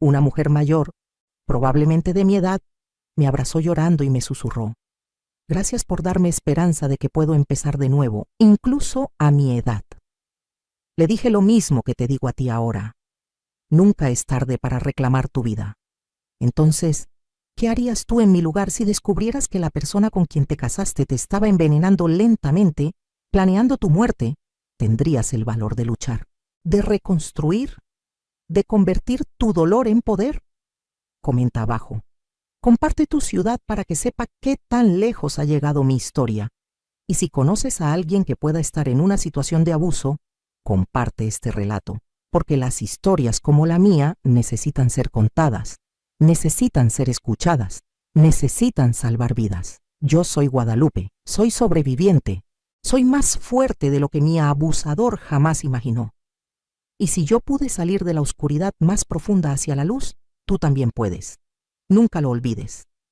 Una mujer mayor, probablemente de mi edad, me abrazó llorando y me susurró: gracias por darme esperanza de que puedo empezar de nuevo, incluso a mi edad. Le dije lo mismo que te digo a ti ahora. Nunca es tarde para reclamar tu vida. Entonces, ¿qué harías tú en mi lugar si descubrieras que la persona con quien te casaste te estaba envenenando lentamente, planeando tu muerte? ¿Tendrías el valor de luchar, de reconstruir, de convertir tu dolor en poder? Comenta abajo. Comparte tu ciudad para que sepa qué tan lejos ha llegado mi historia. Y si conoces a alguien que pueda estar en una situación de abuso, comparte este relato, porque las historias como la mía necesitan ser contadas, necesitan ser escuchadas, necesitan salvar vidas. Yo soy Guadalupe, soy sobreviviente, soy más fuerte de lo que mi abusador jamás imaginó. Y si yo pude salir de la oscuridad más profunda hacia la luz, tú también puedes. Nunca lo olvides.